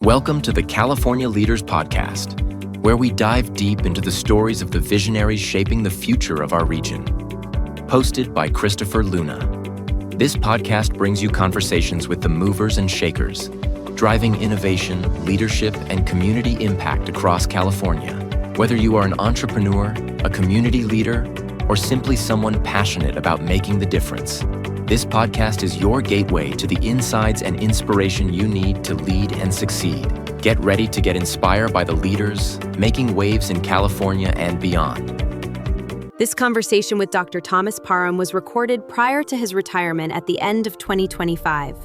Welcome to the California Leaders Podcast, where we dive deep into the stories of the visionaries shaping the future of our region. Hosted by Christopher Luna. This podcast brings you conversations with the movers and shakers, driving innovation, leadership, and community impact across California. Whether you are an entrepreneur, a community leader, or simply someone passionate about making the difference, this podcast is your gateway to the insights and inspiration you need to lead and succeed. Get ready to get inspired by the leaders making waves in California and beyond. This conversation with Dr. Thomas Parham was recorded prior to his retirement at the end of 2025.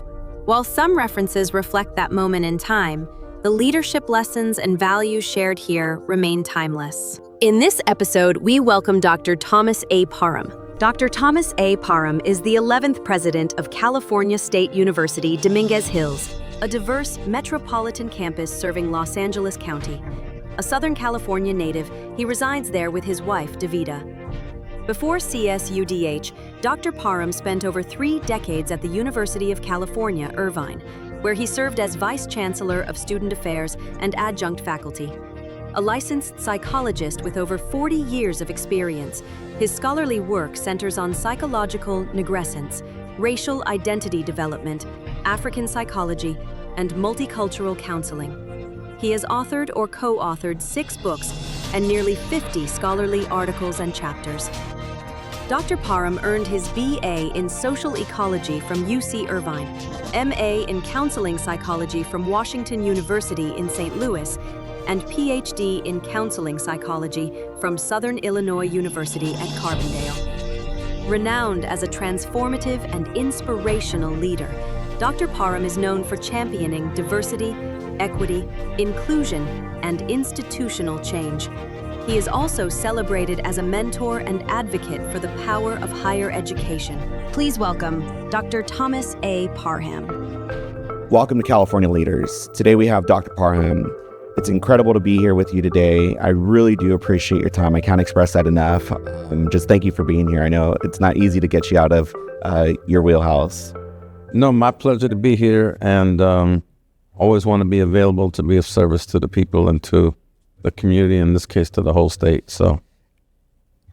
While some references reflect that moment in time, the leadership lessons and values shared here remain timeless. In this episode, we welcome Dr. Thomas A. Parham. Dr. Thomas A. Parham is the 11th president of California State University, Dominguez Hills, a diverse metropolitan campus serving Los Angeles County. A Southern California native, he resides there with his wife, Davida. Before CSUDH, Dr. Parham spent over 3 decades at the University of California, Irvine, where he served as Vice Chancellor of Student Affairs and adjunct faculty. A licensed psychologist with over 40 years of experience, his scholarly work centers on psychological negrescence, racial identity development, African psychology, and multicultural counseling. He has authored or co-authored 6 books and nearly 50 scholarly articles and chapters. Dr. Parham earned his BA in Social Ecology from UC Irvine, MA in Counseling Psychology from Washington University in St. Louis, and PhD in Counseling Psychology from Southern Illinois University at Carbondale. Renowned as a transformative and inspirational leader, Dr. Parham is known for championing diversity, equity, inclusion, and institutional change. He is also celebrated as a mentor and advocate for the power of higher education. Please welcome Dr. Thomas A. Parham. Welcome to California Leaders. Today we have Dr. Parham. It's incredible to be here with you today. I really do appreciate your time. I can't express that enough. Just thank you for being here. I know it's not easy to get you out of your wheelhouse. No, my pleasure to be here, and always want to be available to be of service to the people and to the community, in this case, to the whole state. So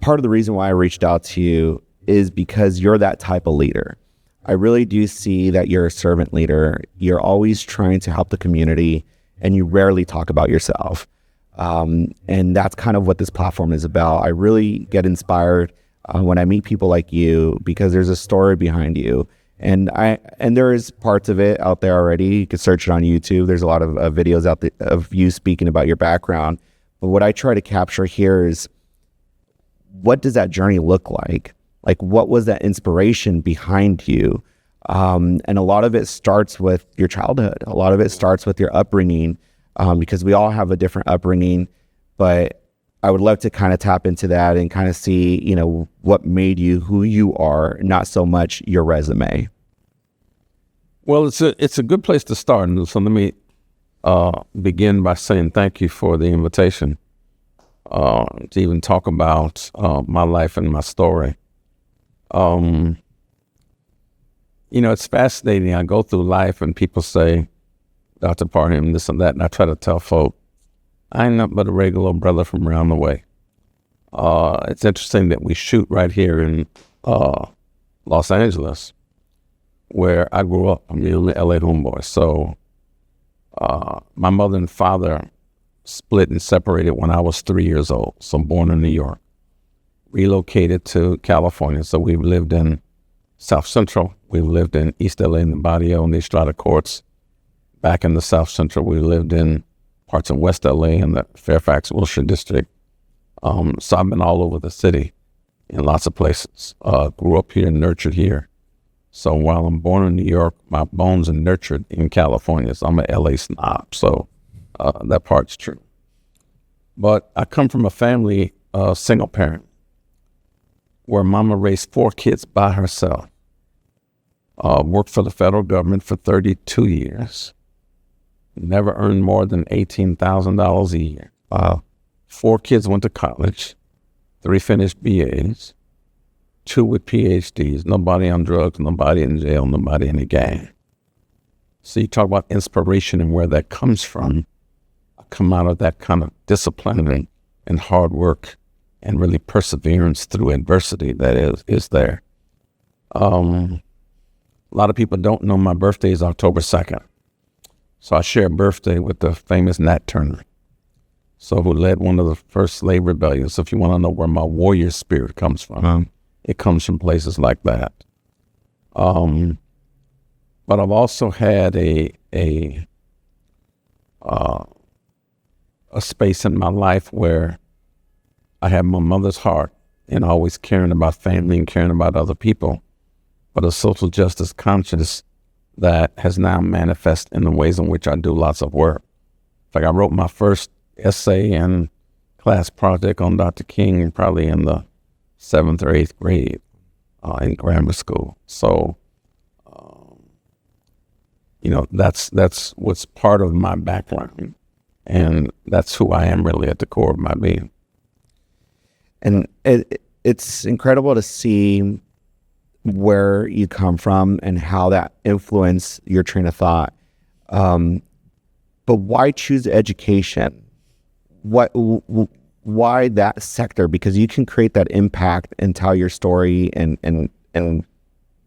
part of the reason why I reached out to you is because you're that type of leader. I really do see that you're a servant leader. You're always trying to help the community, and you rarely talk about yourself. And that's kind of what this platform is about. I really get inspired when I meet people like you because there's a story behind you. And there is parts of it out there already. You can search it on YouTube. There's a lot of videos out there of you speaking about your background. But what I try to capture here is, what does that journey look like? Like, what was that inspiration behind you? And a lot of it starts with your childhood. A lot of it starts with your upbringing, because we all have a different upbringing. But I would love to kind of tap into that and kind of see, what made you who you are, not so much your resume. Well, it's a good place to start. And so let me begin by saying thank you for the invitation to even talk about my life and my story. It's fascinating. I go through life and people say, Dr. Parham, this and that, and I try to tell folk, I ain't nothing but a regular brother from around the way. It's interesting that we shoot right here in Los Angeles, where I grew up. I'm the only LA homeboy. So my mother and father split and separated when I was 3 years old. So I'm born in New York, relocated to California. So we've lived in South Central. We've lived in East LA in the Barrio and the Estrada Courts. Back in the South Central, we lived in parts of West LA and the Fairfax Wilshire district. So I've been all over the city in lots of places. Grew up here, nurtured here. So while I'm born in New York, my bones are nurtured in California. So I'm an LA snob. So that part's true. But I come from a family, single parent, where mama raised 4 kids by herself. Worked for the federal government for 32 years. Never earned more than $18,000 a year. 4 kids went to college, 3 finished BAs, 2 with PhDs, nobody on drugs, nobody in jail, nobody in a gang. So you talk about inspiration and where that comes from. I come out of that kind of discipline and hard work and really perseverance through adversity that is there. A lot of people don't know my birthday is October 2nd. So I share a birthday with the famous Nat Turner. So who led one of the first slave rebellions. So if you want to know where my warrior spirit comes from, it comes from places like that. But I've also had a space in my life where I had my mother's heart and always caring about family and caring about other people, but a social justice conscience that has now manifested in the ways in which I do lots of work. In fact, I wrote my first essay and class project on Dr. King probably in the 7th or 8th grade in grammar school. So, that's what's part of my background, and that's who I am really at the core of my being. And it's incredible to see where you come from and how that influenced your train of thought. But why choose education? Why that sector? Because you can create that impact and tell your story and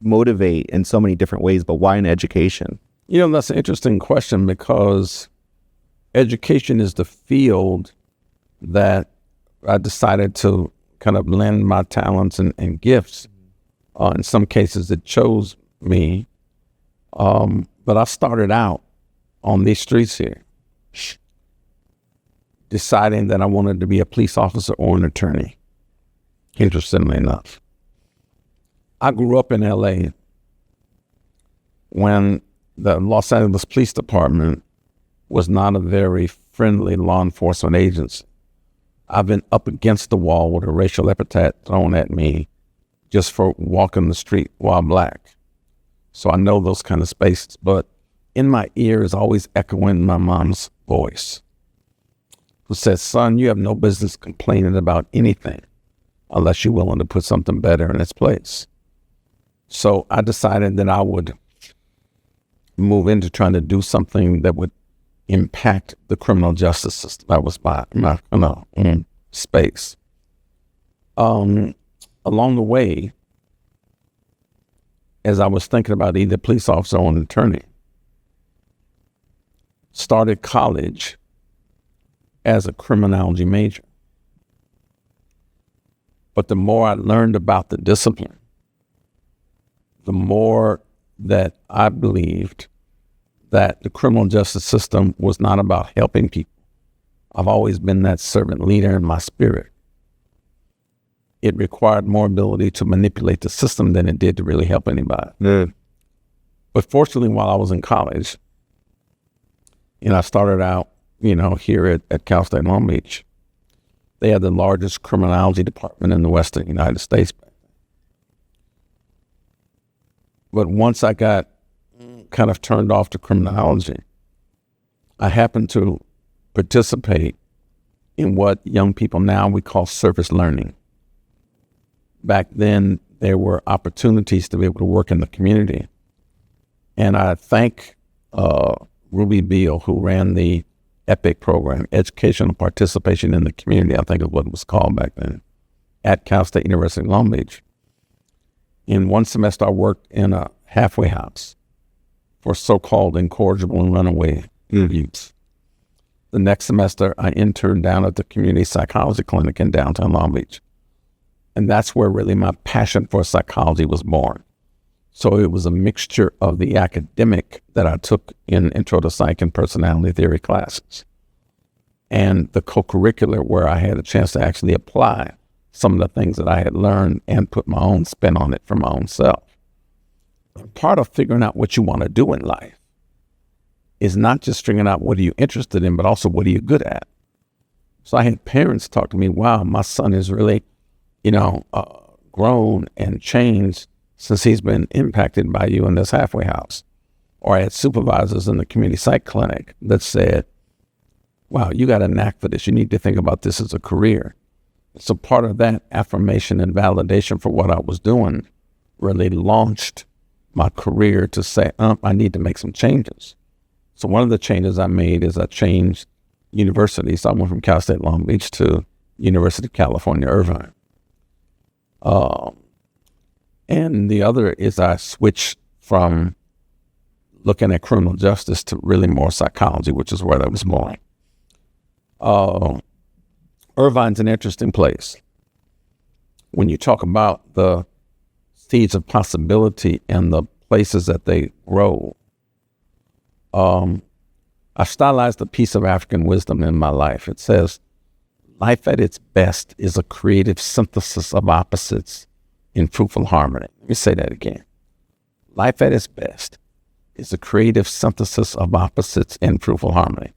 motivate in so many different ways, but why in education? That's an interesting question, because education is the field that I decided to kind of lend my talents and gifts. In some cases, it chose me. But I started out on these streets here, deciding that I wanted to be a police officer or an attorney, interestingly enough. I grew up in LA when the Los Angeles Police Department was not a very friendly law enforcement agency. I've been up against the wall with a racial epithet thrown at me just for walking the street while black. So I know those kind of spaces, but in my ear is always echoing my mom's voice, who says, son, you have no business complaining about anything unless you're willing to put something better in its place. So I decided that I would move into trying to do something that would impact the criminal justice system. That was my space. Along the way, as I was thinking about either police officer or an attorney, started college as a criminology major. But the more I learned about the discipline, the more that I believed that the criminal justice system was not about helping people. I've always been that servant leader in my spirit. It required more ability to manipulate the system than it did to really help anybody. But fortunately, while I was in college, I started out, here at Cal State Long Beach. They had the largest criminology department in the Western United States. But once I got kind of turned off to criminology, I happened to participate in what young people now we call service learning. Back then, there were opportunities to be able to work in the community. And I thank Ruby Beal, who ran the EPIC program, Educational Participation in the Community, I think is what it was called back then, at Cal State University Long Beach. In one semester, I worked in a halfway house for so-called incorrigible and runaway youths. The next semester, I interned down at the community psychology clinic in downtown Long Beach. And that's where really my passion for psychology was born. So it was a mixture of the academic that I took in Intro to Psych and Personality Theory classes, and the co-curricular where I had a chance to actually apply some of the things that I had learned and put my own spin on it for my own self. Part of figuring out what you want to do in life is not just figuring out what are you interested in, but also what are you good at. So I had parents talk to me, wow, my son is really, grown and changed since he's been impacted by you in this halfway house. Or I had supervisors in the community psych clinic that said, wow, you got a knack for this. You need to think about this as a career. So part of that affirmation and validation for what I was doing really launched my career to say, I need to make some changes. So one of the changes I made is I changed universities. So I went from Cal State Long Beach to University of California, Irvine. And the other is I switched from looking at criminal justice to really more psychology, which is where I was born. Irvine's an interesting place. When you talk about the seeds of possibility and the places that they grow, I stylized a piece of African wisdom in my life. It says, life at its best is a creative synthesis of opposites in fruitful harmony. Let me say that again. Life at its best is a creative synthesis of opposites in fruitful harmony.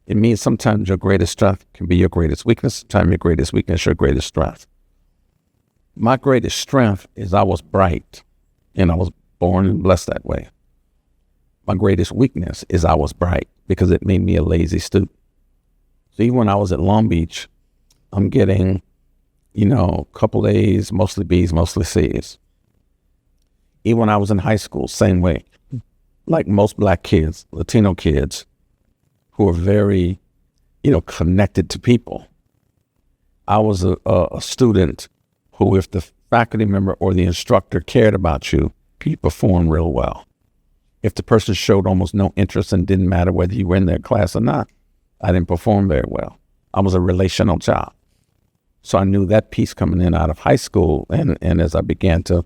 It means sometimes your greatest strength can be your greatest weakness. Sometimes your greatest weakness, your greatest strength. My greatest strength is I was bright, and I was born and blessed that way. My greatest weakness is I was bright because it made me a lazy student. So even when I was at Long Beach, I'm getting, a couple A's, mostly B's, mostly C's. Even when I was in high school, same way. Like most black kids, Latino kids, who are very, connected to people. I was a student who, if the faculty member or the instructor cared about you, you performed real well. If the person showed almost no interest and didn't matter whether you were in their class or not, I didn't perform very well. I was a relational child. So I knew that piece coming in out of high school, and as I began to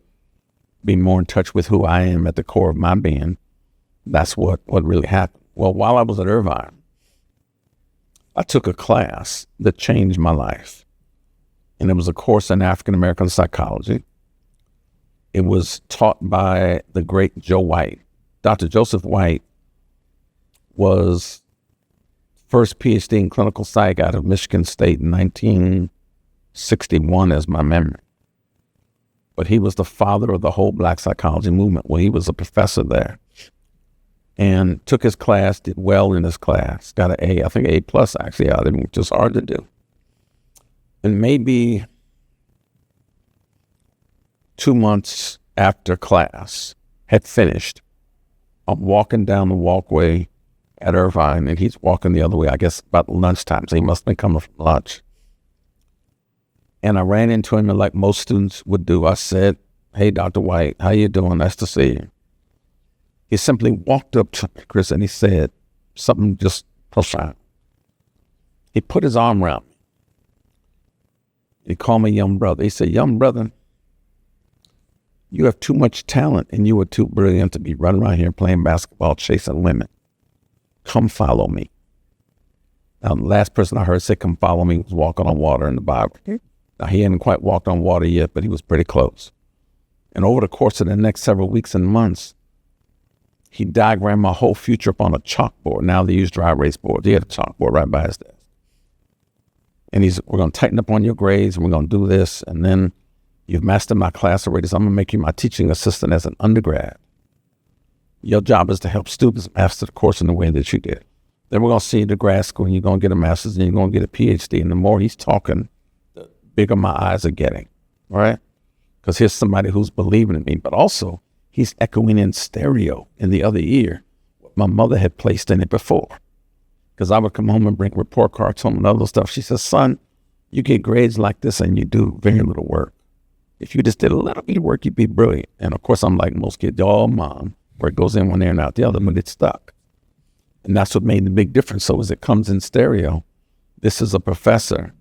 be more in touch with who I am at the core of my being, that's what really happened. Well, while I was at Irvine, I took a class that changed my life. And it was a course in African-American psychology. It was taught by the great Joe White. Dr. Joseph White was first PhD in clinical psych out of Michigan State in 1961, as my memory. But he was the father of the whole black psychology movement. Well, he was a professor there and took his class, did well in his class, got an A, I think A plus actually out of it, which is hard to do. And maybe 2 months after class had finished, I'm walking down the walkway at Irvine, and he's walking the other way, I guess about lunchtime, so he must have been coming from lunch. And I ran into him, and like most students would do, I said, "Hey, Dr. White, how you doing? Nice to see you." He simply walked up to me, Chris, and he said something just profound. He put his arm around me. He called me young brother. He said, "Young brother, you have too much talent and you are too brilliant to be running around here playing basketball, chasing women. Come follow me." Now, the last person I heard say, "Come follow me," was walking on water in the Bible. Now, he hadn't quite walked on water yet, but he was pretty close. And over the course of the next several weeks and months, he diagrammed my whole future up on a chalkboard. Now they use dry erase boards. He had a chalkboard right by his desk. And we're going to tighten up on your grades, and we're going to do this. And then you've mastered my class already, so I'm going to make you my teaching assistant as an undergrad. Your job is to help students master the course in the way that you did. Then we're going to see you to grad school, and you're going to get a master's, and you're going to get a PhD. And the more he's talking, the bigger my eyes are getting, all right? Because here's somebody who's believing in me, but also he's echoing in stereo in the other ear what my mother had placed in it before. Because I would come home and bring report cards home and other stuff. She says, "Son, you get grades like this and you do very little work. If you just did a little bit of work, you'd be brilliant." And of course, I'm like most kids, "Oh, Mom," where it goes in one ear and out the other, but it's stuck. And that's what made the big difference. So as it comes in stereo, this is a professor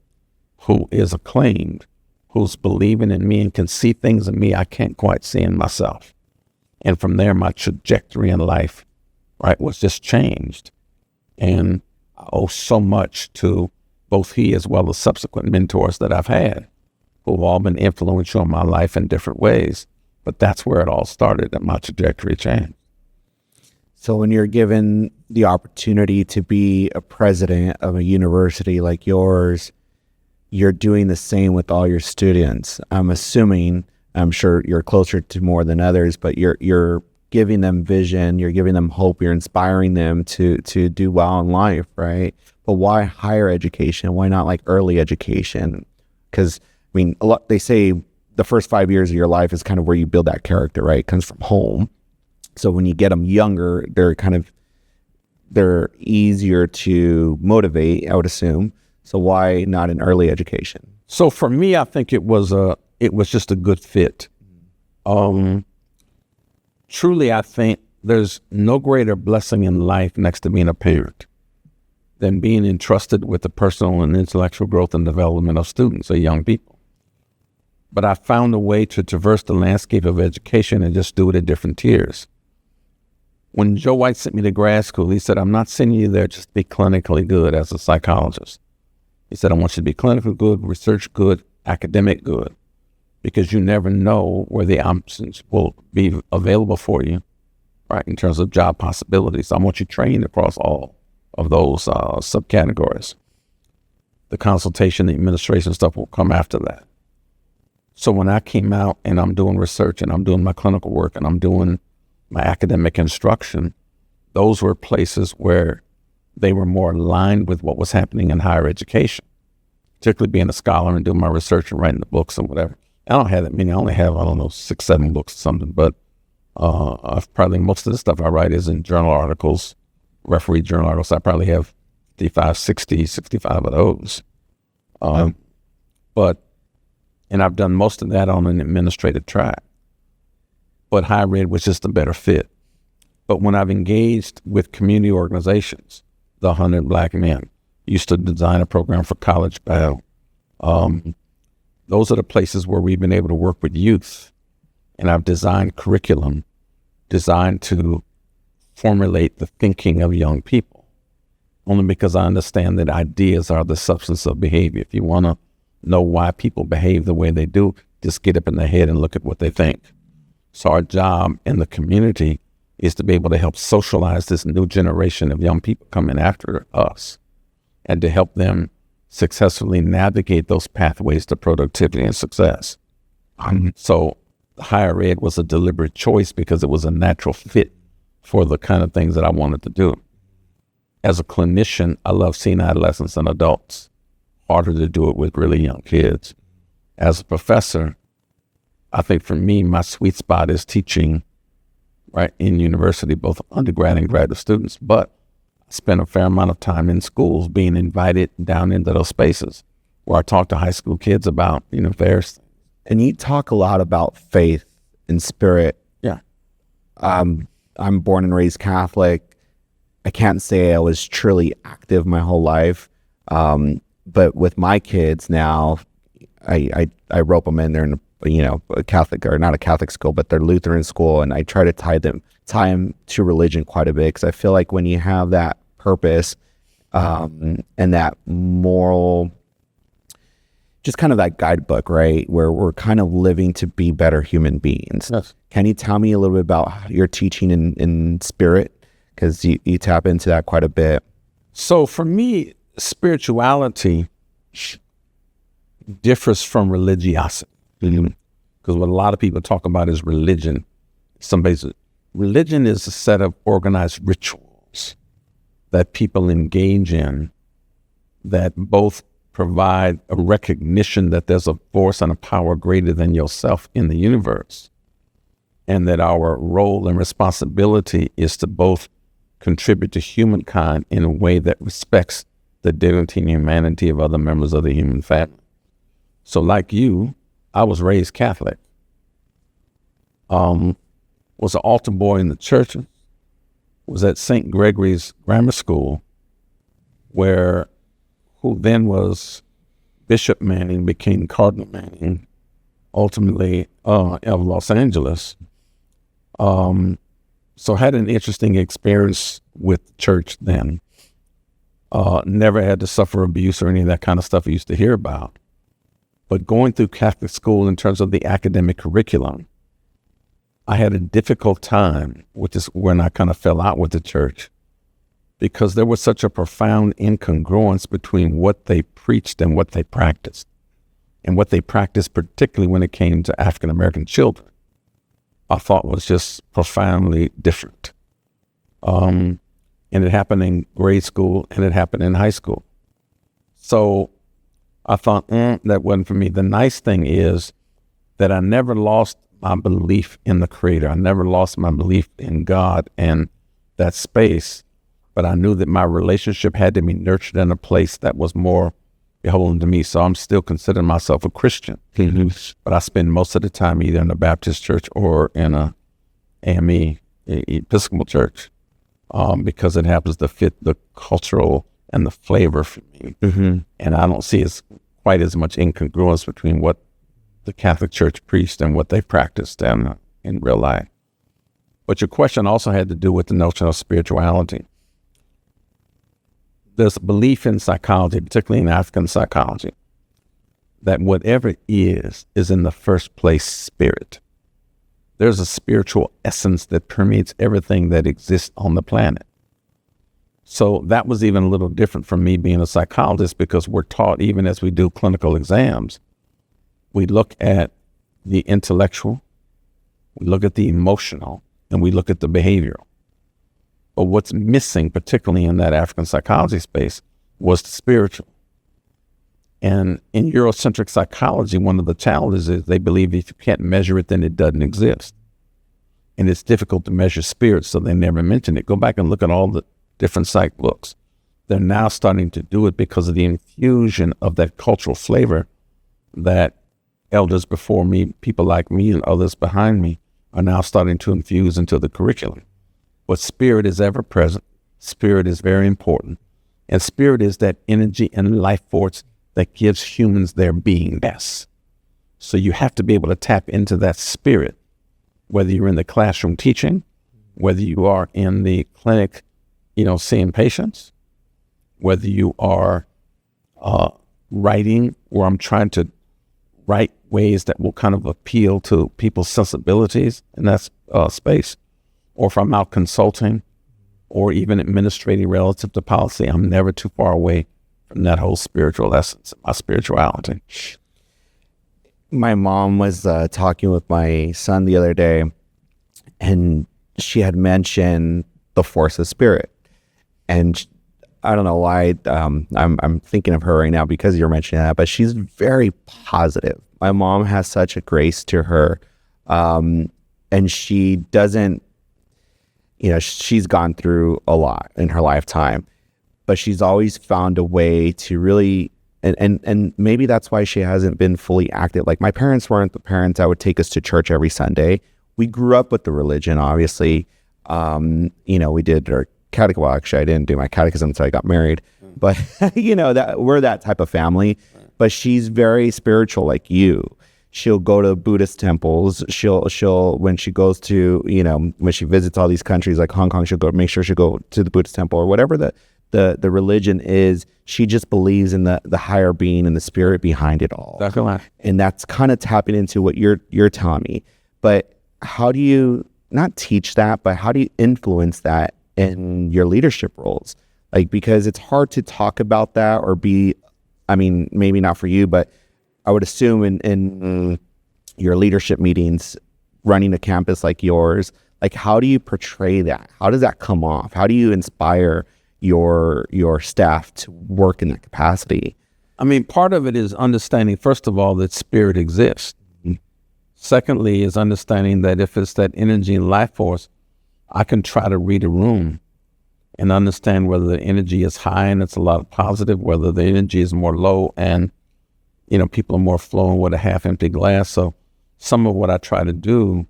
who is acclaimed, who's believing in me and can see things in me I can't quite see in myself. And from there, my trajectory in life, right, was just changed. And I owe so much to both he as well as subsequent mentors that I've had, who have all been influential in my life in different ways. But that's where it all started and my trajectory changed. So when you're given the opportunity to be a president of a university like yours, you're doing the same with all your students. I'm sure you're closer to more than others, but you're giving them vision, you're giving them hope, you're inspiring them to do well in life, right? But why higher education? Why not like early education? Because they say the first 5 years of your life is kind of where you build that character, right? It comes from home. So when you get them younger, they're easier to motivate, I would assume. So why not an early education? So for me, I think it was just a good fit. Truly, I think there's no greater blessing in life next to being a parent than being entrusted with the personal and intellectual growth and development of students or young people. But I found a way to traverse the landscape of education and just do it at different tiers. When Joe White sent me to grad school, he said, I'm not sending you there just to be clinically good as a psychologist. He said, I want you to be clinical good, research good, academic good, because you never know where the options will be available for you, right, in terms of job possibilities. I want you trained across all of those subcategories. The consultation, the administration stuff will come after that. So when I came out and I'm doing research and I'm doing my clinical work and I'm doing my academic instruction, those were places where they were more aligned with what was happening in higher education, particularly being a scholar and doing my research and writing the books and whatever. I don't have that many. I only have, 6, 7 books or something, but probably most of the stuff I write is in journal articles, referee journal articles. I probably have 55, 60, 65 of those. And I've done most of that on an administrative track. But higher ed was just a better fit. But when I've engaged with community organizations, the 100 Black Men, used to design a program for college bound. Those are the places where we've been able to work with youth. And I've designed curriculum designed to formulate the thinking of young people, only because I understand that ideas are the substance of behavior. If you want to know why people behave the way they do, just get up in their head and look at what they think. So our job in the community is to be able to help socialize this new generation of young people coming after us and to help them successfully navigate those pathways to productivity and success. So higher ed was a deliberate choice because it was a natural fit for the kind of things that I wanted to do. As a clinician, I love seeing adolescents and adults. Harder to do it with really young kids. As a professor, I think for me, my sweet spot is teaching, right, in university, both undergrad and graduate students, but I spend a fair amount of time in schools being invited down into those spaces where I talk to high school kids about, various things. And you talk a lot about faith and spirit. Yeah. I'm born and raised Catholic. I can't say I was truly active my whole life. But with my kids now, I rope them in there in a Catholic, or not a Catholic school, but they're Lutheran school, and I try to tie them to religion quite a bit, because I feel like when you have that purpose and that moral, just kind of that guidebook, right, where we're kind of living to be better human beings. Yes. Can you tell me a little bit about your teaching in spirit? Because you tap into that quite a bit. So for me, spirituality differs from religiosity. Because what a lot of people talk about is religion. Religion is a set of organized rituals that people engage in that both provide a recognition that there's a force and a power greater than yourself in the universe, and that our role and responsibility is to both contribute to humankind in a way that respects the dignity and humanity of other members of the human family. So like you, I was raised Catholic, was an altar boy in the church, was at St. Gregory's Grammar School, who then was Bishop Manning, became Cardinal Manning, ultimately of Los Angeles. So had an interesting experience with the church then. Never had to suffer abuse or any of that kind of stuff I used to hear about. But going through Catholic school in terms of the academic curriculum, I had a difficult time, which is when I kind of fell out with the church, because there was such a profound incongruence between what they preached and what they practiced. And what they practiced, particularly when it came to African-American children, I thought was just profoundly different. And it happened in grade school and it happened in high school. So I thought, that wasn't for me. The nice thing is that I never lost my belief in the Creator. I never lost my belief in God and that space, but I knew that my relationship had to be nurtured in a place that was more beholden to me. So I'm still considering myself a Christian, but I spend most of the time either in a Baptist church or in a AME, Episcopal church, because it happens to fit the cultural and the flavor for me. And I don't see quite as much incongruence between what the Catholic Church preached and what they practiced in real life. But your question also had to do with the notion of spirituality. There's a belief in psychology, particularly in African psychology, that whatever is in the first place spirit. There's a spiritual essence that permeates everything that exists on the planet. So that was even a little different from me being a psychologist, because we're taught, even as we do clinical exams, we look at the intellectual, we look at the emotional, and we look at the behavioral. But what's missing, particularly in that African psychology space, was the spiritual. And in Eurocentric psychology, one of the challenges is they believe if you can't measure it, then it doesn't exist. And it's difficult to measure spirit, so they never mention it. Go back and look at all the different psych books. They're now starting to do it because of the infusion of that cultural flavor that elders before me, people like me and others behind me, are now starting to infuse into the curriculum. But spirit is ever present. Spirit is very important. And spirit is that energy and life force that gives humans their being best. So you have to be able to tap into that spirit, whether you're in the classroom teaching, whether you are in the clinic, seeing patients, whether you are writing, where I'm trying to write ways that will kind of appeal to people's sensibilities in that space, or if I'm out consulting or even administrating relative to policy, I'm never too far away from that whole spiritual essence, my spirituality. My mom was talking with my son the other day, and she had mentioned the force of spirit. And I don't know why I'm thinking of her right now because you're mentioning that, but she's very positive. My mom has such a grace to her, and she doesn't, she's gone through a lot in her lifetime, but she's always found a way to really, and maybe that's why she hasn't been fully active. Like, my parents weren't the parents that would take us to church every Sunday. We grew up with the religion, obviously. We did our catechism. Well, actually, I didn't do my catechism until I got married, but that we're that type of family. But she's very spiritual, like you. She'll go to Buddhist temples. She'll when she goes to, when she visits all these countries like Hong Kong, she'll make sure she'll go to the Buddhist temple or whatever the religion is. She just believes in the higher being and the spirit behind it all. Definitely. And that's kind of tapping into what you're telling me. But how do you not teach that, but how do you influence that in your leadership roles? Like, because it's hard to talk about that or maybe not for you, but I would assume in your leadership meetings, running a campus like yours, like, how do you portray that? How does that come off? How do you inspire your staff to work in that capacity? Part of it is understanding, first of all, that spirit exists. Secondly is understanding that if it's that energy and life force, I can try to read a room and understand whether the energy is high and it's a lot of positive, whether the energy is more low and, people are more flowing with a half-empty glass. So some of what I try to do,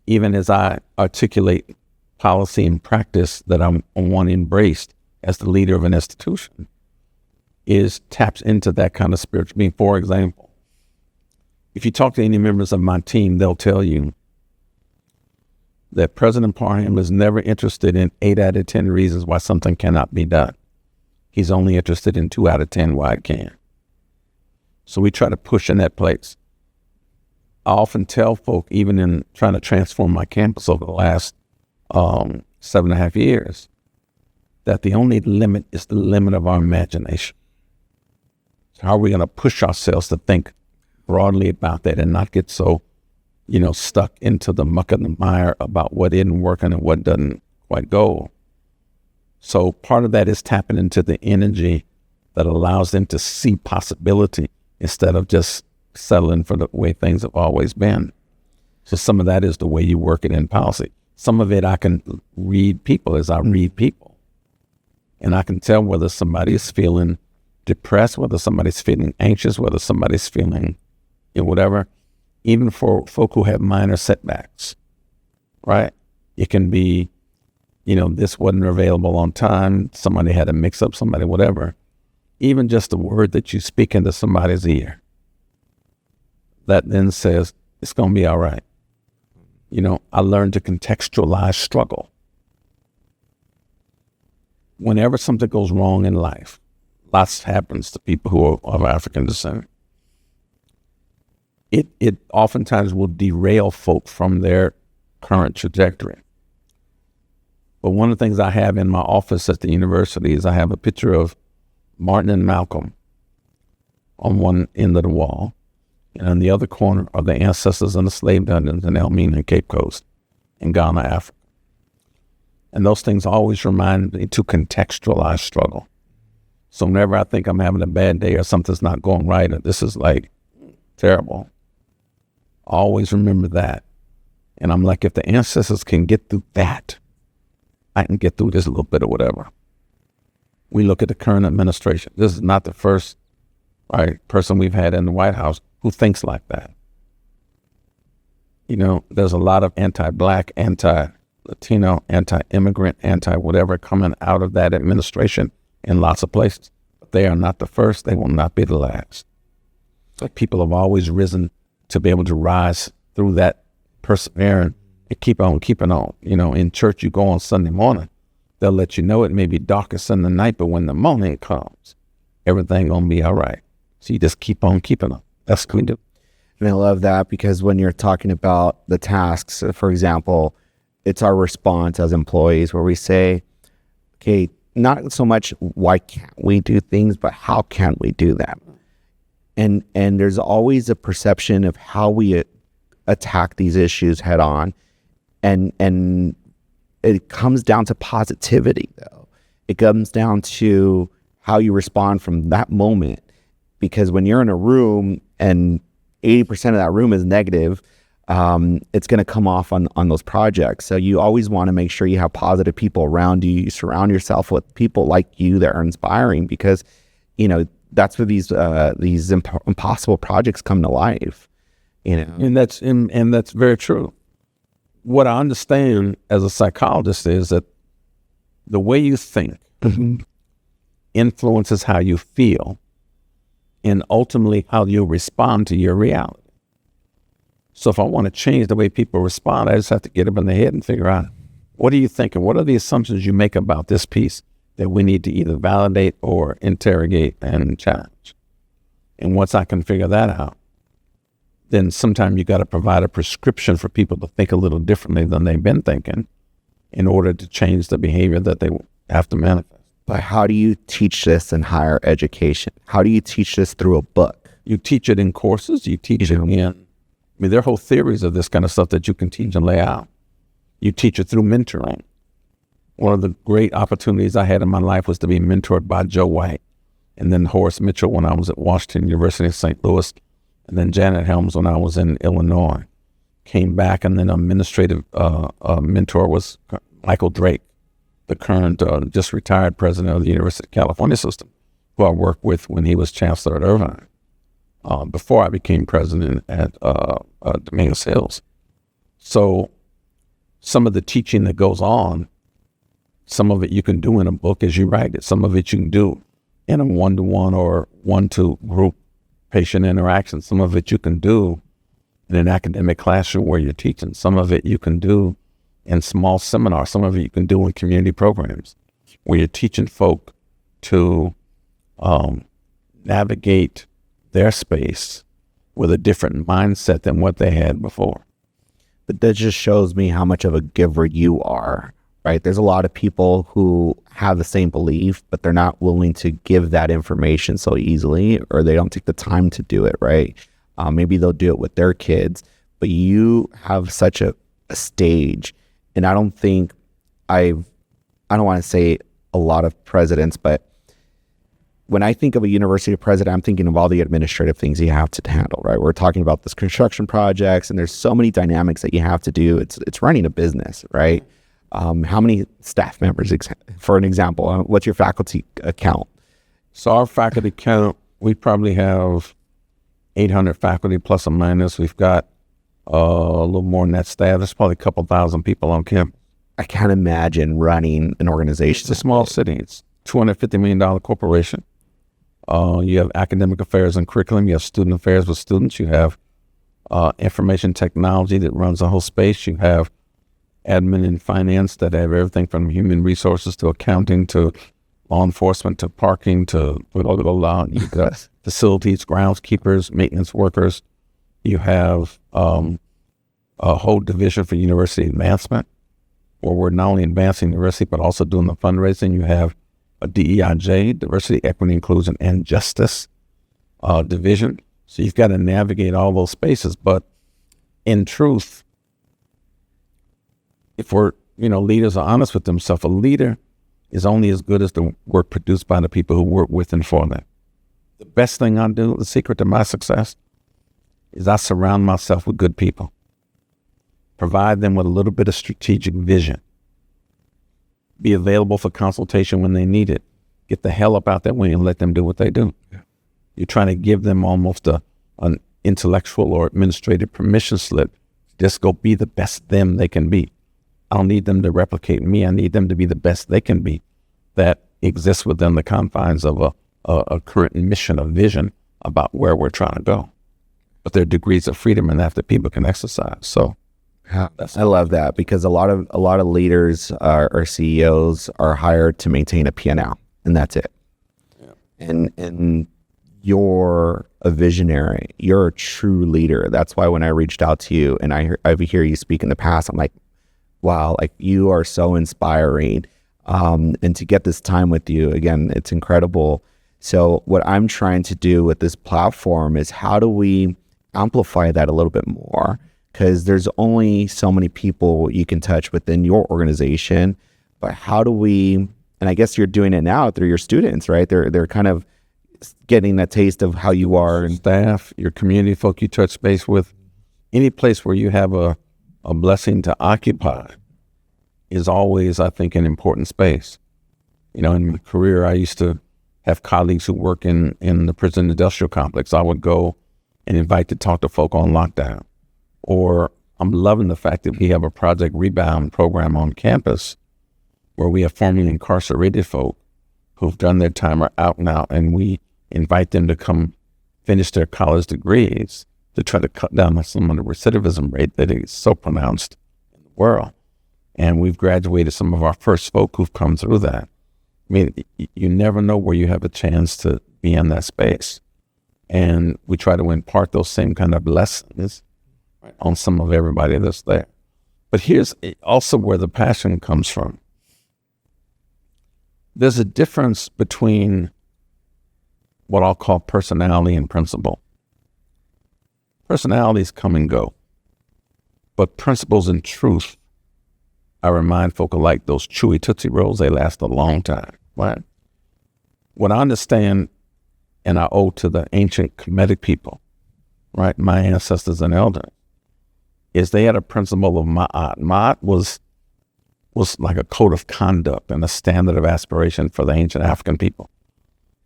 even as I articulate policy and practice that I want embraced as the leader of an institution, is taps into that kind of spiritual. For example, if you talk to any members of my team, they'll tell you that President Parham is never interested in 8 out of 10 reasons why something cannot be done. He's only interested in 2 out of 10 why it can. So we try to push in that place. I often tell folk, even in trying to transform my campus over the last 7.5 years, that the only limit is the limit of our imagination. So how are we going to push ourselves to think broadly about that and not get so stuck into the muck and the mire about what isn't working and what doesn't quite go. So part of that is tapping into the energy that allows them to see possibility instead of just settling for the way things have always been. So some of that is the way you work it in policy. Some of it I can read people as I read people. And I can tell whether somebody is feeling depressed, whether somebody's feeling anxious, whether somebody's feeling whatever. Even for folk who have minor setbacks, right? It can be, this wasn't available on time. Somebody had a mix up, somebody, whatever. Even just the word that you speak into somebody's ear, that then says, it's going to be all right. I learned to contextualize struggle. Whenever something goes wrong in life, lots happens to people who are of African descent. It oftentimes will derail folk from their current trajectory. But one of the things I have in my office at the university is I have a picture of Martin and Malcolm on one end of the wall, and on the other corner are the ancestors in the slave dungeons in Elmina and Cape Coast in Ghana, Africa. And those things always remind me to contextualize struggle. So whenever I think I'm having a bad day or something's not going right, or this is like terrible, I always remember that. And I'm like, if the ancestors can get through that, I can get through this little bit of whatever. We look at the current administration. This is not the first person we've had in the White House who thinks like that. There's a lot of anti-Black, anti-Latino, anti-immigrant, anti-whatever coming out of that administration in lots of places. But they are not the first. They will not be the last. But people have always risen to be able to rise through that, persevering and keep on keeping on. In church, you go on Sunday morning, they'll let you know it may be darkest in the night, but when the morning comes, everything gonna be all right. So you just keep on keeping on. That's what we do. And I love that, because when you're talking about the tasks, for example, it's our response as employees where we say, okay, not so much why can't we do things, but how can we do them? And there's always a perception of how we attack these issues head on. And it comes down to positivity, though. It comes down to how you respond from that moment. Because when you're in a room and 80% of that room is negative, it's going to come off on those projects. So you always want to make sure you have positive people around you. You surround yourself with people like you that are inspiring, because, that's where these impossible projects come to life. And that's very true. What I understand as a psychologist is that the way you think influences how you feel, and ultimately how you respond to your reality. So if I want to change the way people respond, I just have to get up in the head and figure out, what are you thinking? What are the assumptions you make about this piece that we need to either validate or interrogate and challenge? And once I can figure that out, then sometimes you got to provide a prescription for people to think a little differently than they've been thinking in order to change the behavior that they have to manifest. But how do you teach this in higher education? How do you teach this through a book? You teach it in courses. You teach it there are whole theories of this kind of stuff that you can teach and lay out. You teach it through mentoring. One of the great opportunities I had in my life was to be mentored by Joe White, and then Horace Mitchell when I was at Washington University in St. Louis, and then Janet Helms when I was in Illinois. Came back, and then administrative mentor was Michael Drake, the current just retired president of the University of California system, who I worked with when he was chancellor at Irvine, before I became president at Dominguez Hills. So some of the teaching that goes on, some of it you can do in a book as you write it. Some of it you can do in a one-to-one or one-to-group patient interaction. Some of it you can do in an academic classroom where you're teaching. Some of it you can do in small seminars. Some of it you can do in community programs where you're teaching folk to navigate their space with a different mindset than what they had before. But that just shows me how much of a giver you are, right? There's a lot of people who have the same belief, but they're not willing to give that information so easily, or they don't take the time to do it, right? Maybe they'll do it with their kids, but you have such a stage. And I don't think I don't want to say a lot of presidents, but when I think of a university president, I'm thinking of all the administrative things you have to handle, right? We're talking about this construction projects, and there's so many dynamics that you have to do. It's running a business, right? How many staff members, for an example, what's your faculty count? So our faculty count, we probably have 800 faculty plus or minus. We've got a little more than that staff. There's probably a couple thousand people on campus. I can't imagine running an organization. It's a small city. It's a $250 million corporation. You have academic affairs and curriculum. You have student affairs with students. You have information technology that runs the whole space. You have admin and finance that have everything from human resources to accounting to law enforcement to parking to you've got facilities, groundskeepers, maintenance workers. You have a whole division for university advancement, where we're not only advancing the university but also doing the fundraising. You have a DEIJ, diversity, equity, inclusion, and justice division. So you've got to navigate all those spaces. But in truth, if leaders are honest with themselves, a leader is only as good as the work produced by the people who work with and for them. The best thing I do, the secret to my success, is I surround myself with good people. Provide them with a little bit of strategic vision. Be available for consultation when they need it. Get the hell up out that way and let them do what they do. Yeah. You're trying to give them almost an intellectual or administrative permission slip. Just go be the best them they can be. I don't need them to replicate me. I need them to be the best they can be. That exists within the confines of a current mission, a vision about where we're trying to go. But there are degrees of freedom in that people can exercise. So I love that, because a lot of leaders or CEOs are hired to maintain a P&L, and that's it. Yeah. And you're a visionary. You're a true leader. That's why when I reached out to you and I hear you speak in the past, I'm like, wow, like you are so inspiring. And to get this time with you, again, it's incredible. So what I'm trying to do with this platform is, how do we amplify that a little bit more? Because there's only so many people you can touch within your organization, but how do we, and I guess you're doing it now through your students, right? They're kind of getting that taste of how you are. And staff, your community folk you touch space with, any place where you have a blessing to occupy is always, I think, an important space. In my career, I used to have colleagues who work in the prison industrial complex. I would go and invite to talk to folk on lockdown. Or I'm loving the fact that we have a Project Rebound program on campus where we have formerly incarcerated folk who've done their time, are out now, and we invite them to come finish their college degrees to try to cut down on some of the recidivism rate that is so pronounced in the world. And we've graduated some of our first folk who've come through that. I mean, you never know where you have a chance to be in that space. And we try to impart those same kind of lessons on some of everybody that's there. But here's also where the passion comes from. There's a difference between what I'll call personality and principle. Personalities come and go, but principles and truth, I remind folk alike, those chewy Tootsie Rolls, they last a long time, right? What I understand and I owe to the ancient Kemetic people, right, my ancestors and elders, is they had a principle of ma'at. Ma'at was like a code of conduct and a standard of aspiration for the ancient African people.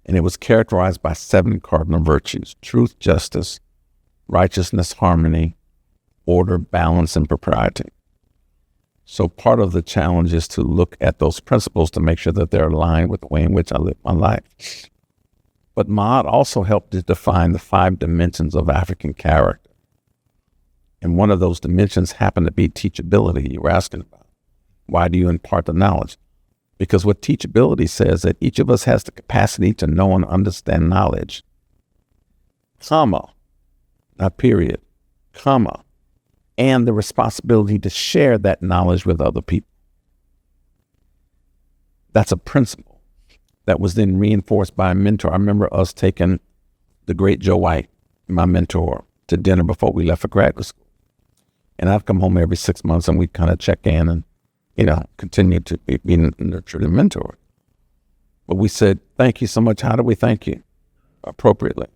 And it was characterized by 7 cardinal virtues: truth, justice, righteousness, harmony, order, balance, and propriety. So part of the challenge is to look at those principles to make sure that they're aligned with the way in which I live my life. But Ma'at also helped to define the 5 dimensions of African character. And one of those dimensions happened to be teachability. You were asking about, why do you impart the knowledge? Because what teachability says that each of us has the capacity to know and understand knowledge, comma, not period, comma, and the responsibility to share that knowledge with other people. That's a principle that was then reinforced by a mentor. I remember us taking the great Joe White, my mentor, to dinner before we left for graduate school. And I'd come home every 6 months and we'd kind of check in and, continue to be nurtured and mentored. But we said, thank you so much. How do we thank you appropriately?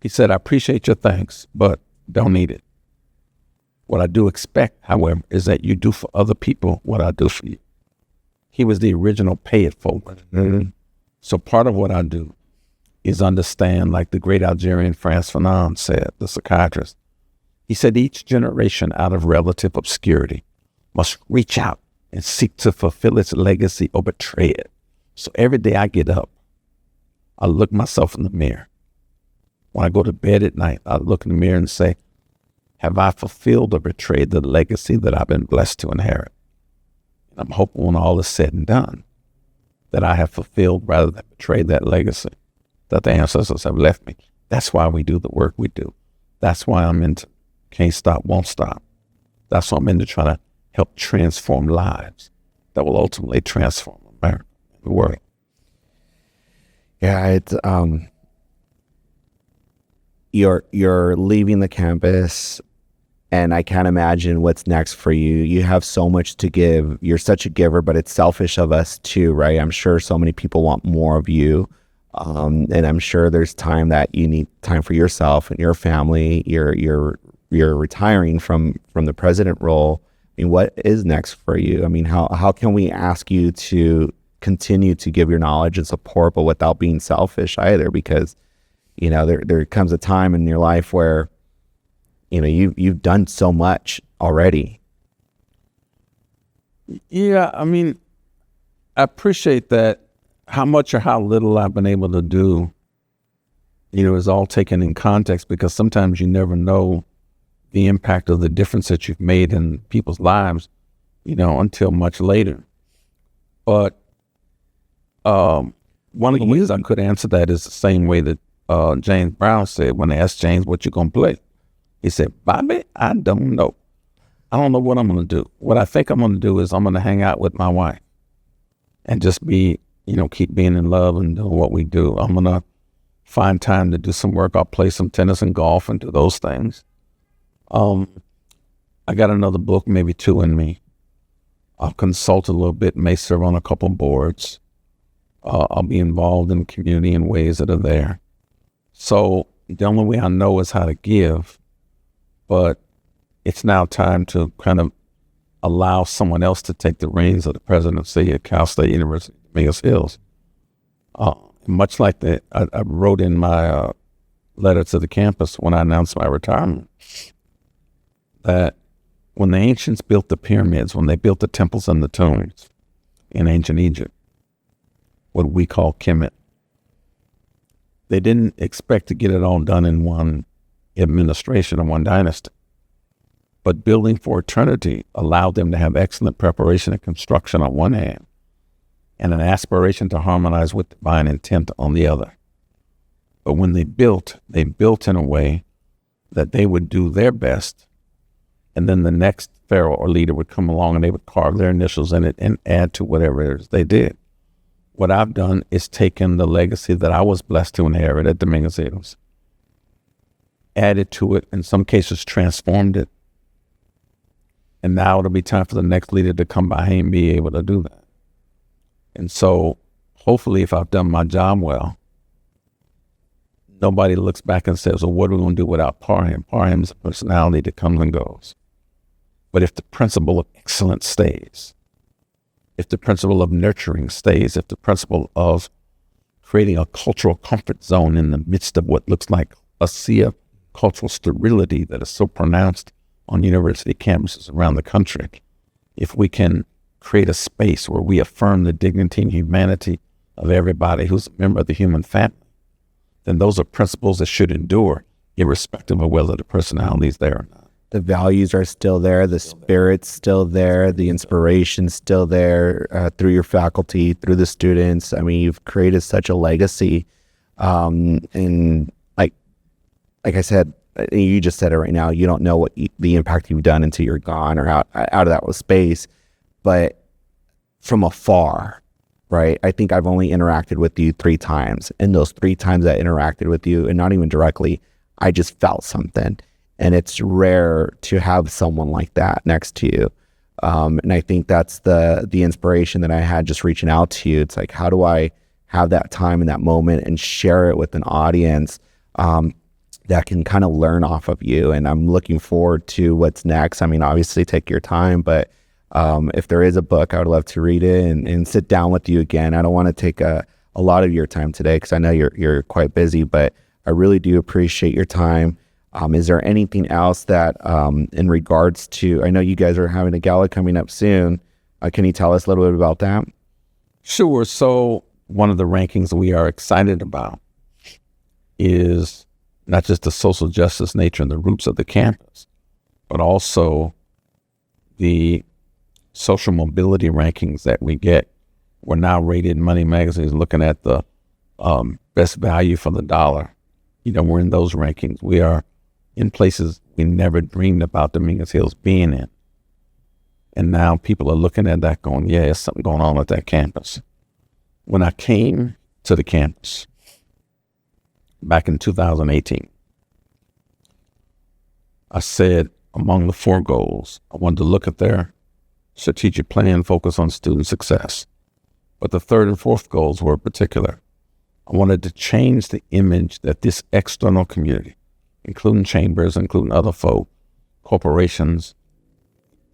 He said, I appreciate your thanks, but don't need it. What I do expect, however, is that you do for other people what I do for you. He was the original pay it forward. Mm-hmm. So part of what I do is understand, like the great Algerian Frantz Fanon said, the psychiatrist. He said each generation out of relative obscurity must reach out and seek to fulfill its legacy or betray it. So every day I get up, I look myself in the mirror. When I go to bed at night, I look in the mirror and say, have I fulfilled or betrayed the legacy that I've been blessed to inherit? And I'm hoping when all is said and done, that I have fulfilled rather than betrayed that legacy that the ancestors have left me. That's why we do the work we do. That's why I'm into Can't Stop, Won't Stop. That's why I'm into trying to help transform lives that will ultimately transform America and the world. Yeah, it's you're leaving the campus, and I can't imagine what's next for you. You have so much to give. You're such a giver, but it's selfish of us too, right? I'm sure so many people want more of you. And I'm sure there's time that you need time for yourself and your family. You're retiring from the president role. I mean, what is next for you? I mean, how can we ask you to continue to give your knowledge and support, but without being selfish either? Because, you know, there comes a time in your life where, you know, you've done so much already. Yeah, I mean, I appreciate that. How much or how little I've been able to do, you know, is all taken in context, because sometimes you never know the impact of the difference that you've made in people's lives, you know, until much later. But one of the ways I could answer that is the same way that James Brown said when they asked James, what you gonna play? He said, Bobby, I don't know. I don't know what I'm gonna do. What I think I'm gonna do is I'm gonna hang out with my wife and just be, you know, keep being in love and doing what we do. I'm going to find time to do some work. I'll play some tennis and golf and do those things. I got another book, maybe 2 in me. I'll consult a little bit, may serve on a couple boards. I'll be involved in the community in ways that are there. So the only way I know is how to give, but it's now time to kind of allow someone else to take the reins of the presidency at Cal State University, Dominguez Hills. Much like that, I wrote in my letter to the campus when I announced my retirement that when the ancients built the pyramids, when they built the temples and the tombs in ancient Egypt, what we call Kemet, they didn't expect to get it all done in one administration or one dynasty. But building for eternity allowed them to have excellent preparation and construction on one hand, and an aspiration to harmonize with divine intent on the other. But when they built in a way that they would do their best, and then the next pharaoh or leader would come along and they would carve their initials in it and add to whatever it is they did. What I've done is taken the legacy that I was blessed to inherit at Dominguez Hills, added to it, in some cases transformed it, and now it'll be time for the next leader to come by and be able to do that. And so hopefully if I've done my job well, nobody looks back and says, well, what are we going to do without Parham? Parham's a personality that comes and goes. But if the principle of excellence stays, if the principle of nurturing stays, if the principle of creating a cultural comfort zone in the midst of what looks like a sea of cultural sterility that is so pronounced on university campuses around the country, if we can create a space where we affirm the dignity and humanity of everybody who's a member of the human family, then those are principles that should endure, irrespective of whether the personality is there or not. The values are still there, the spirit's still there, the inspiration's still there through your faculty, through the students. I mean, you've created such a legacy. And like I said, you just said it right now, you don't know what the impact you've done until you're gone or out of that space. But from afar, right? I think I've only interacted with you 3 times. And those 3 times I interacted with you, and not even directly, I just felt something. And it's rare to have someone like that next to you. And I think that's the inspiration that I had just reaching out to you. It's like, how do I have that time in that moment and share it with an audience that can kind of learn off of you? And I'm looking forward to what's next. I mean, obviously take your time, but if there is a book, I would love to read it and sit down with you again. I don't want to take a lot of your time today because I know you're quite busy, but I really do appreciate your time. Is there anything else that in regards to, I know you guys are having a gala coming up soon. Can you tell us a little bit about that? Sure. So one of the rankings we are excited about is not just the social justice nature and the roots of the campus, but also the social mobility rankings that we get. We're now rated in Money Magazine looking at the best value for the dollar. We're in those rankings. We are in places we never dreamed about Dominguez Hills being in. And now people are looking at that going, yeah, there's something going on at that campus. When I came to the campus back in 2018, I said among the 4 goals, I wanted to look at their strategic plan, focus on student success. But the 3rd and 4th goals were particular. I wanted to change the image that this external community, including chambers, including other folk, corporations,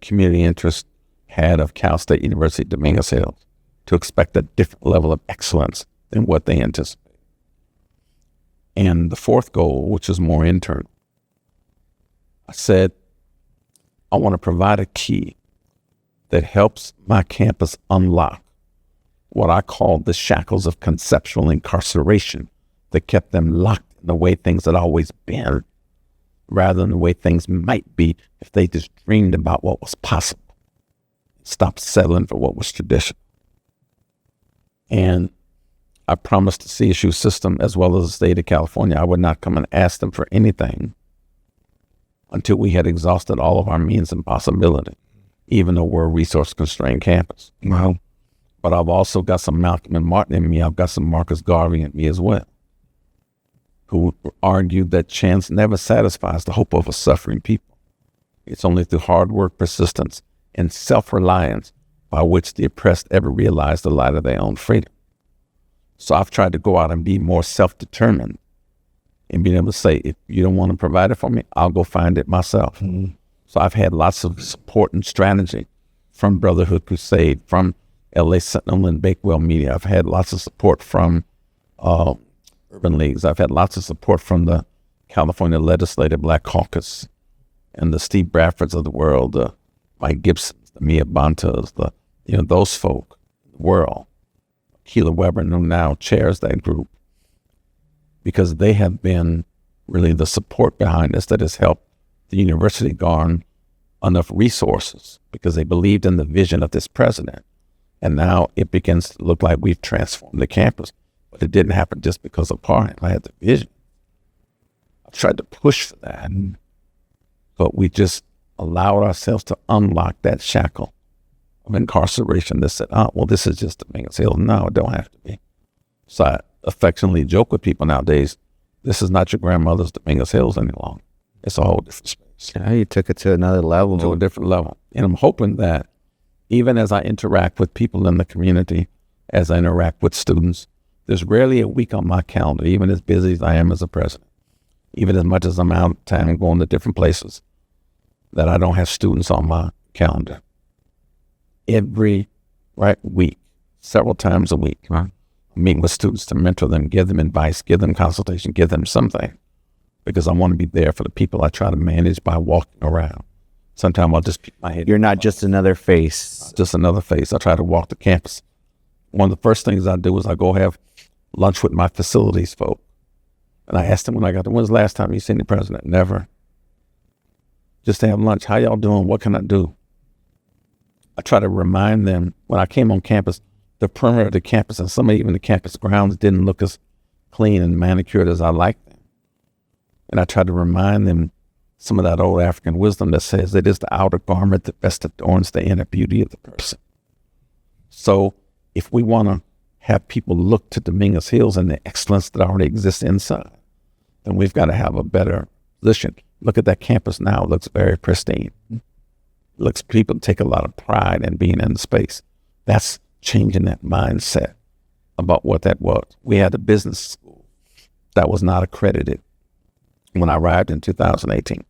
community interest, had of Cal State University Dominguez Hills, to expect a different level of excellence than what they anticipated. And the 4th goal, which is more internal, I said, I want to provide a key that helps my campus unlock what I call the shackles of conceptual incarceration that kept them locked in the way things had always been, rather than the way things might be if they just dreamed about what was possible, stopped settling for what was traditional. And I promised the CSU system, as well as the state of California, I would not come and ask them for anything until we had exhausted all of our means and possibility, even though we're a resource-constrained campus. Wow. But I've also got some Malcolm and Martin in me. I've got some Marcus Garvey in me as well, who argued that chance never satisfies the hope of a suffering people. It's only through hard work, persistence, and self-reliance by which the oppressed ever realize the light of their own freedom. So I've tried to go out and be more self-determined and being able to say, if you don't want to provide it for me, I'll go find it myself. Mm-hmm. So I've had lots of support and strategy from Brotherhood Crusade, from LA Sentinel and Bakewell Media. I've had lots of support from Urban Leagues. I've had lots of support from the California Legislative Black Caucus and the Steve Bradfords of the world, the Mike Gibsons, the Mia Bontas, those folk in the world. Keela Weber, who now chairs that group, because they have been really the support behind us that has helped the university garner enough resources because they believed in the vision of this president. And now it begins to look like we've transformed the campus. But it didn't happen just because of Parham. I had the vision. I tried to push for that. But we just allowed ourselves to unlock that shackle of incarceration that said, well, this is just Dominguez Hills. No, it don't have to be. So I affectionately joke with people nowadays, this is not your grandmother's Dominguez Hills any longer. It's a whole different space. Yeah, you took it to another level. To a different level. And I'm hoping that even as I interact with people in the community, as I interact with students, there's rarely a week on my calendar, even as busy as I am as a president, even as much as I'm out of time going to different places, that I don't have students on my calendar. Every week, several times a week, I'm meeting with students to mentor them, give them advice, give them consultation, give them something, because I want to be there for the people I try to manage by walking around. Sometimes I'll just keep my head. You're not just another face. Just another face. I try to walk the campus. One of the first things I do is I go have lunch with my facilities folk. And I asked them when I got there, when's the last time you seen the president? Never. Just to have lunch. How y'all doing? What can I do? I try to remind them when I came on campus, the perimeter of the campus and some of even the campus grounds didn't look as clean and manicured as I liked them. And I try to remind them some of that old African wisdom that says it is the outer garment that best adorns the inner beauty of the person. So if we want to have people look to Dominguez Hills and the excellence that already exists inside, then we've got to have a better position. Look at that campus now. It looks very pristine. Looks, people take a lot of pride in being in the space. That's changing that mindset about what that was. We had a business school that was not accredited when I arrived in 2018.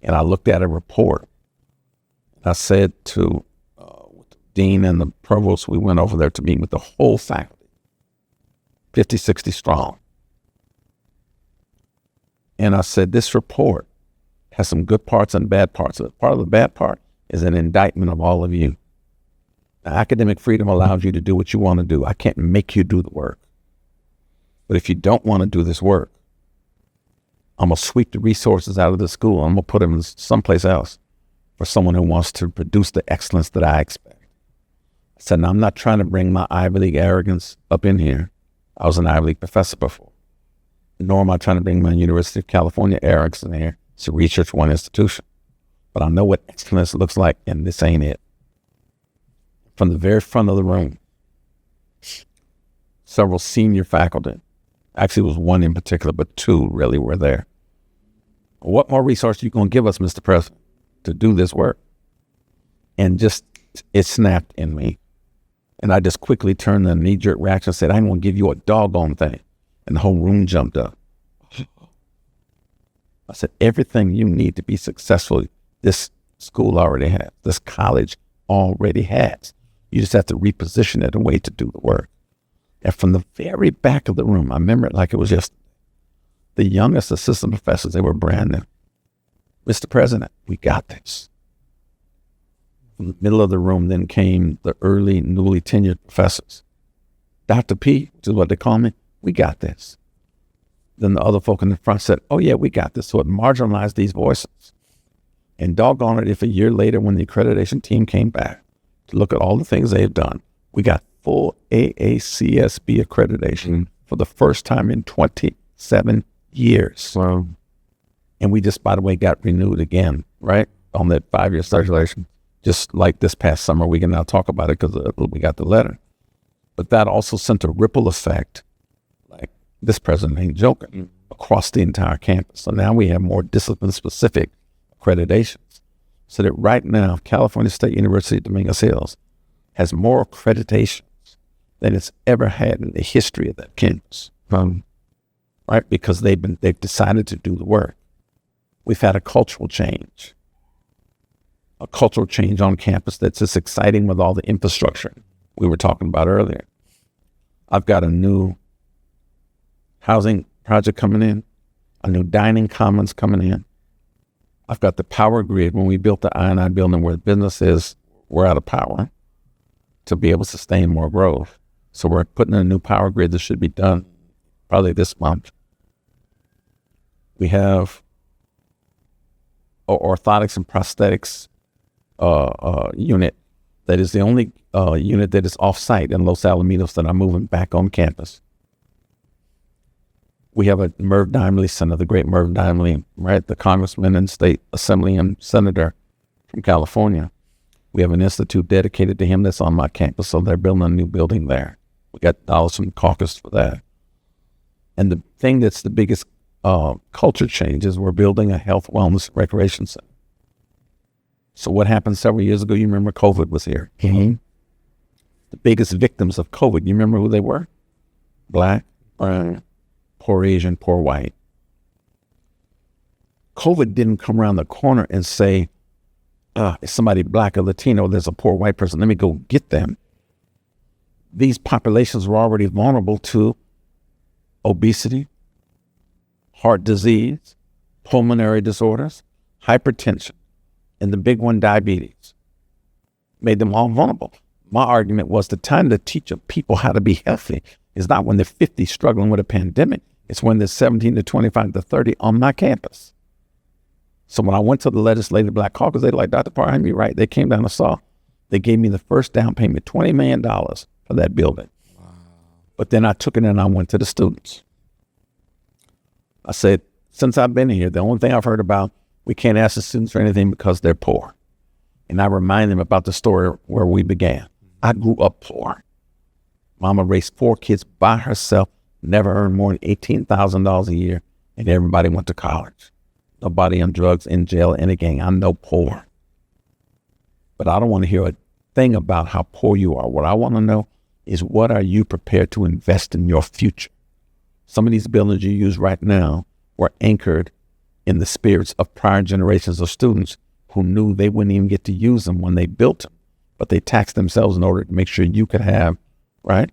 And I looked at a report. I said to the dean and the provost, we went over there to meet with the whole faculty, 50, 60 strong. And I said, this report has some good parts and bad parts. Part of the bad part is an indictment of all of you. Now, academic freedom allows you to do what you want to do. I can't make you do the work. But if you don't want to do this work, I'm going to sweep the resources out of the school. I'm going to put them someplace else for someone who wants to produce the excellence that I expect. I said, now, I'm not trying to bring my Ivy League arrogance up in here. I was an Ivy League professor before. Nor am I trying to bring my University of California arrogance in here. It's a research one institution. But I know what excellence looks like, and this ain't it. From the very front of the room, several senior faculty, actually it was one in particular, but two really were there. What more resources are you going to give us, Mr. President, to do this work? And just, it snapped in me. And I just quickly turned the knee-jerk reaction and said, I ain't going to give you a doggone thing. And the whole room jumped up. I said, everything you need to be successful, this school already has, this college already has. You just have to reposition it a way to do the work. And from the very back of the room, I remember it like it was just the youngest assistant professors, they were brand new. Mr. President, we got this. From the middle of the room then came the early, newly tenured professors. Dr. P, which is what they call me, we got this. Then the other folk in the front said, oh yeah, we got this. So it marginalized these voices. And doggone it, if a year later when the accreditation team came back to look at all the things they've done, we got full AACSB accreditation for the first time in 27 years. Wow. And we just, by the way, got renewed again, right? On that 5-year circulation. Just like this past summer, we can now talk about it because we got the letter. But that also sent a ripple effect. Like, this president ain't joking, across the entire campus. So now we have more discipline-specific accreditations. So that right now, California State University, Dominguez Hills, has more accreditations than it's ever had in the history of that campus. Right? Because they've decided to do the work. We've had a cultural change on campus that's as exciting with all the infrastructure we were talking about earlier. I've got a new housing project coming in, a new dining commons coming in. I've got the power grid. When we built the I&I building where the business is, we're out of power to be able to sustain more growth. So we're putting in a new power grid that should be done probably this month. We have orthotics and prosthetics unit that is the only unit that is off-site in Los Alamitos that I'm moving back on campus. We have a Merv Dimely Center, the great Merv Dimely, right? The congressman and state assembly and senator from California. We have an institute dedicated to him that's on my campus, so they're building a new building there. We got dollars from the caucus for that. And the thing that's the biggest culture change is we're building a health, wellness, recreation center. So what happened several years ago, you remember COVID was here. Mm-hmm. The biggest victims of COVID, you remember who they were? Black, brown, poor Asian, poor white. COVID didn't come around the corner and say, if somebody black or Latino, there's a poor white person, let me go get them. These populations were already vulnerable to obesity, heart disease, pulmonary disorders, hypertension, and the big one, diabetes. Made them all vulnerable. My argument was the time to teach people how to be healthy is not when they're 50 struggling with a pandemic. It's when they're 17 to 25 to 30 on my campus. So when I went to the Legislative Black Caucus, they were like, Dr. Parham, you're right. They came down and saw. They gave me the first down payment, $20 million for that building. Wow. But then I took it and I went to the students. I said, since I've been here, the only thing I've heard about, we can't ask the students for anything because they're poor. And I remind them about the story where we began. I grew up poor. Mama raised 4 kids by herself, never earned more than $18,000 a year, and everybody went to college. Nobody on drugs, in jail, in a gang. I know poor. but I don't want to hear a thing about how poor you are. What I want to know is, what are you prepared to invest in your future? Some of these buildings you use right now were anchored in the spirits of prior generations of students who knew they wouldn't even get to use them when they built them, but they taxed themselves in order to make sure you could have, right,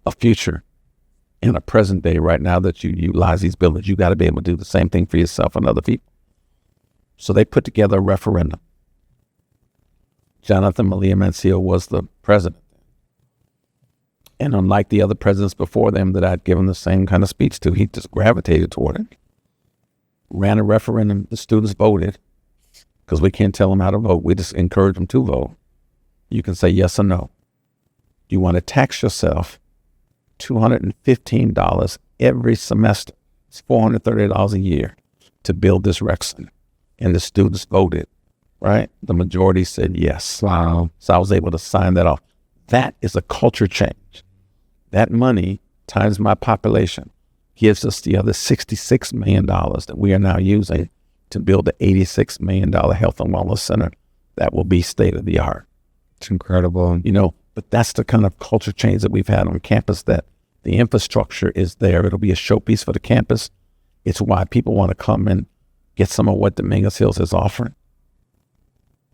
a future in a present day. Right now that you utilize these buildings, you got to be able to do the same thing for yourself and other people. So they put together a referendum. Jonathan Malia Mancilla was the president. And unlike the other presidents before them that I'd given the same kind of speech to, he just gravitated toward it. Ran a referendum. The students voted, because we can't tell them how to vote. We just encourage them to vote. You can say yes or no. You want to tax yourself $215 every semester. It's $430 a year to build this rec center. And the students voted, right? The majority said yes. Wow. So I was able to sign that off. That is a culture change. That money times my population gives us the other $66 million that we are now using to build the $86 million health and wellness center that will be state of the art. It's incredible. But that's the kind of culture change that we've had on campus, that the infrastructure is there. It'll be a showpiece for the campus. It's why people want to come and get some of what Dominguez Hills is offering.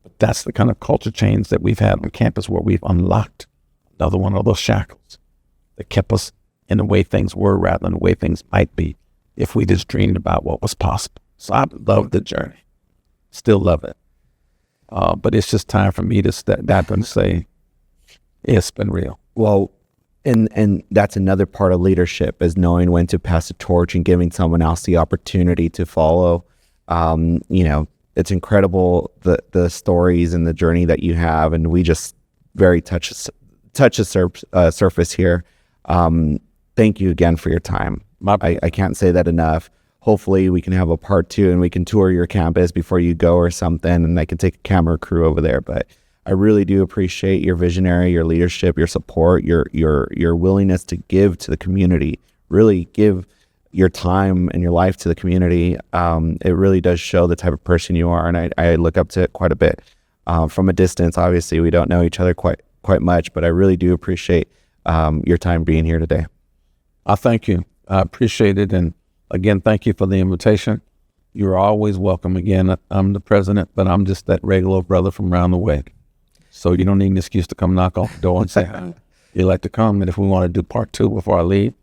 But that's the kind of culture change that we've had on campus, where we've unlocked another one of those shackles that kept us in the way things were rather than the way things might be if we just dreamed about what was possible. So I love the journey. Still love it. But it's just time for me to step back and say, it's been real. Well, and that's another part of leadership, is knowing when to pass the torch and giving someone else the opportunity to follow. It's incredible, the stories and the journey that you have, and we just very touch the surface here. Thank you again for your time. I can't say that enough. Hopefully we can have a part 2 and we can tour your campus before you go or something, and I can take a camera crew over there. But I really do appreciate your visionary, your leadership, your support, your willingness to give to the community, really give your time and your life to the community. It really does show the type of person you are, and I look up to it quite a bit. From a distance, obviously, we don't know each other quite much, but I really do appreciate your time being here today. I thank you. I appreciate it. And again, thank you for the invitation. You're always welcome. Again, I'm the president, but I'm just that regular brother from around the way. So you don't need an excuse to come knock on the door and say hi. You'd like to come, and if we want to do part 2 before I leave,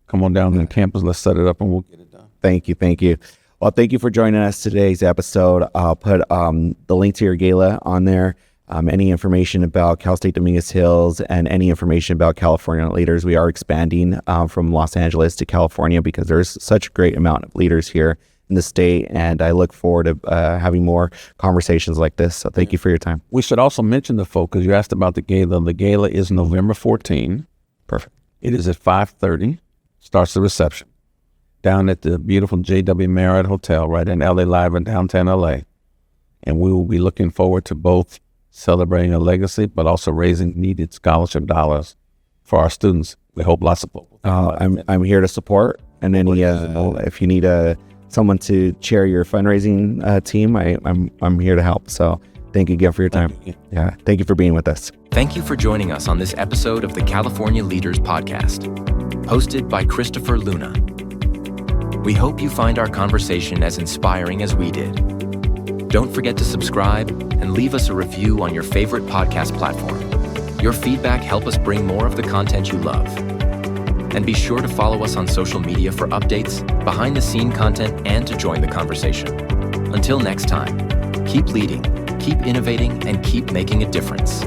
come on down to the campus. Let's set it up and we'll get it done. Thank you. Well, thank you for joining us today's episode. I'll put the link to your gala on there. Any information about Cal State Dominguez Hills and any information about California leaders. We are expanding from Los Angeles to California because there's such a great amount of leaders here in the state, and I look forward to having more conversations like this. So thank you for your time. We should also mention the folk, because you asked about the gala. The gala is November 14. Perfect. It is at 5:30. Starts the reception down at the beautiful JW Marriott Hotel right in LA Live in downtown LA. And we will be looking forward to both celebrating a legacy, but also raising needed scholarship dollars for our students. We hope lots of people. I'm here to support, and any if you need someone to chair your fundraising team, I'm here to help. So thank you again for your time. Yeah, thank you for being with us. Thank you for joining us on this episode of the California Leaders Podcast, hosted by Christopher Luna. We hope you find our conversation as inspiring as we did. Don't forget to subscribe and leave us a review on your favorite podcast platform. Your feedback helps us bring more of the content you love. And be sure to follow us on social media for updates, behind-the-scene content, and to join the conversation. Until next time, keep leading, keep innovating, and keep making a difference.